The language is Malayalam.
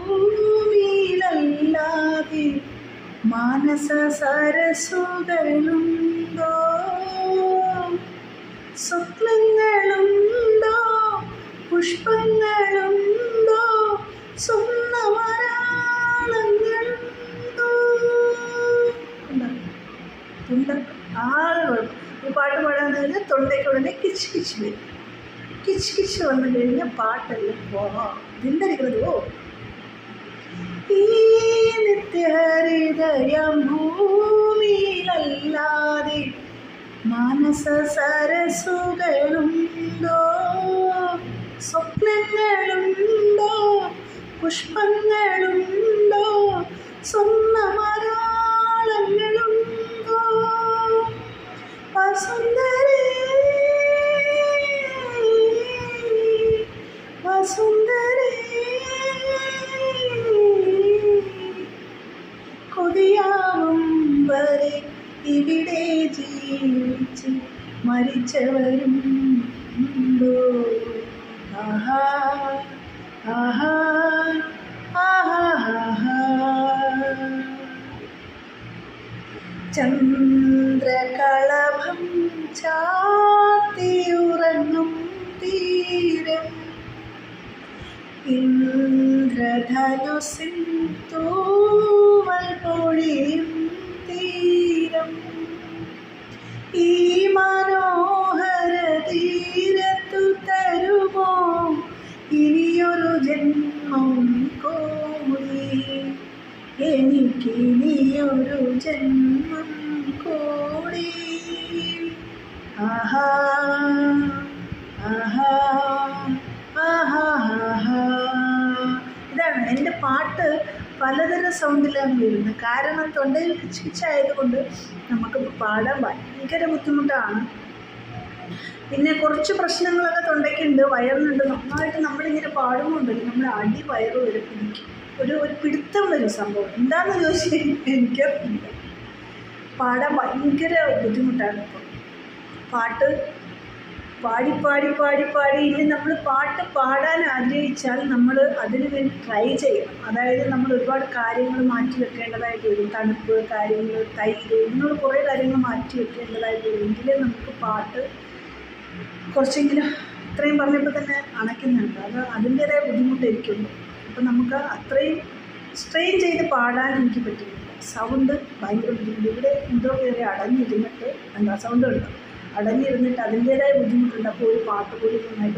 ഭൂമിയിലല്ലാതെ മാനസ സരസുകളുണ്ടോ? സ്വപ്നങ്ങളുണ്ടോ? പുഷ്പങ്ങളുണ്ടോ? സ്വർണ്ണമരാളങ്ങളുണ്ടോ? ആളുകൾ ഈ പാട്ട് പാടാന്ന് കഴിഞ്ഞാൽ തൊണ്ടയ്ക്ക് ഉടനെ കിച്ച് കിച്ച് വരും. കിച്ച് കിച്ച് വന്നു കഴിഞ്ഞാൽ പാട്ടെല്ലാം പോവാം. ഇതിൻ്റെ ഈ നിത്യഹൃദയം ഭൂമിയിലല്ലാതെ മാനസ സരസുകളുണ്ടോ? സ്വപ്നങ്ങളുണ്ടോ? പുഷ്പങ്ങളുണ്ടോ? സ്വർണ്ണമരാളങ്ങളുണ്ടോ? വസുന്ധരേ വസുന്ധരേ കൊതിയാവും വരെ ഇവിടെ ജീവിച്ച് മരിച്ചവരും ഉണ്ടോ? ആഹാ ആഹാ ആഹാ ആഹാ. ചന്ദ്രകളഭം ചാത്തിയുറങ്ങും തീരം ഇന്ദ്രധനുസിൻ തൂവൽ പൊഴിയും തീരം ഈ മനോഹര തീരത്തു തരുമോ ഇനിയൊരു ജന്മം കൂടി? എനിക്കിനിയൊരു ജന്മം കൂടി. ആഹാ ആഹാ ആഹാ ആഹാ. ഇതാണ് എൻ്റെ പാട്ട്. പലതരം സൗണ്ടിലാണ് വരുന്നത്. കാരണം തൊണ്ടയിൽ കിച്ച് കിച്ചായതുകൊണ്ട് നമുക്ക് പാടാൻ ഭയങ്കര ബുദ്ധിമുട്ടാണ്. പിന്നെ കുറച്ച് പ്രശ്നങ്ങളൊക്കെ തൊണ്ടയ്ക്കുണ്ട്, വയറിനുണ്ട്. നന്നായിട്ട് നമ്മളിങ്ങനെ പാടുന്നുണ്ടല്ലോ, നമ്മുടെ അടി വയറ് വരെ പിടിക്കും. ഒരു പിടുത്തം വരും സംഭവം. എന്താണെന്ന് ചോദിച്ചു കഴിഞ്ഞാൽ എനിക്കറിയില്ല. പാടാൻ ഭയങ്കര ബുദ്ധിമുട്ടാണ് ഇപ്പോൾ. പാട്ട് പാടി പാടി പാടി പാടി ഇനി നമ്മൾ പാട്ട് പാടാൻ ആഗ്രഹിച്ചാൽ നമ്മൾ അതിന് വേണ്ടി ട്രൈ ചെയ്യണം. അതായത് നമ്മൾ ഒരുപാട് കാര്യങ്ങൾ മാറ്റി വെക്കേണ്ടതായിട്ട് വരും. തണുപ്പ് കാര്യങ്ങൾ, തൈര്, ഇങ്ങനെയുള്ള കുറേ കാര്യങ്ങൾ മാറ്റി വെക്കേണ്ടതായിട്ട് വരും. എങ്കിലേ നമുക്ക് പാട്ട് കുറച്ചെങ്കിലും, ഇത്രയും പറഞ്ഞപ്പോൾ തന്നെ അണയ്ക്കുന്നുണ്ട്, അത് അതിൻ്റേതായ ബുദ്ധിമുട്ടായിരിക്കുള്ളൂ. അപ്പം നമുക്ക് അത്രയും സ്ട്രെയിൻ ചെയ്ത് പാടാൻ എനിക്ക് പറ്റുന്നില്ല. സൗണ്ട് ഭയങ്കര ബുദ്ധിമുട്ട്. ഇവിടെ എന്തോ കയറി അടഞ്ഞിരുന്നിട്ട്, എന്താ സൗണ്ട് ഉണ്ടോ, അടഞ്ഞിരുന്നിട്ട് അതിൻ്റേതായ ബുദ്ധിമുട്ടുണ്ട്. അപ്പോൾ ഒരു പാട്ട് പോലും നന്നായിട്ട്